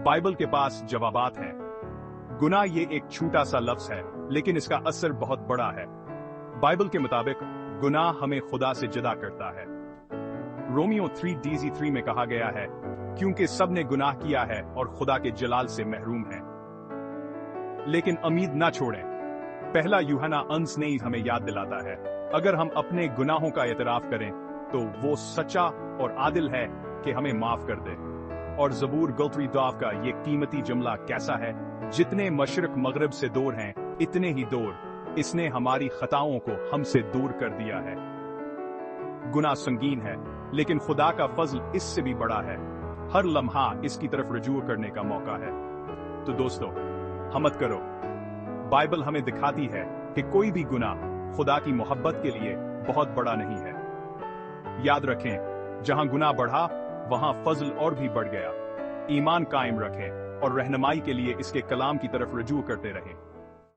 Bible के पास जवाबात हैं। गुनाह ये एक छोटा सा लफ्ज है, लेकिन इसका असर बहुत बड़ा है। बाइबल के मुताबिक गुनाह हमें खुदा से जुदा करता है। रोमियो 3:3 में कहा गया है, क्योंकि सब ने गुनाह किया है और खुदा के जलाल से महरूम हैं। लेकिन उम्मीद ना छोड़ें। पहला यूहन्ना 1:9 हमें याद दिलाता है, अगर हम अपने गुनाहों का एतराफ करें तो वो सच्चा और आदिल है कि हमें माफ कर दे। और ज़बूर गलतरी दाव का ये कीमती जुमला कैसा है, जितने मशरिक मगरिब से दूर हैं इतने ही दूर इसने हमारी खताओं को हमसे दूर कर दिया है। गुनाह संगीन है, लेकिन खुदा का फजल इससे भी बड़ा है। हर लम्हा इसकी तरफ रुजू करने का मौका है। तो दोस्तों, हमत करो। बाइबल हमें दिखाती है कि कोई भी गुनाह खुदा की मोहब्बत के लिए बहुत बड़ा नहीं है। याद रखें, जहां गुनाह बढ़ा वहां फजल और भी बढ़ गया। ईमान कायम रखें और रहनुमाई के लिए इसके कलाम की तरफ रुजू करते रहें।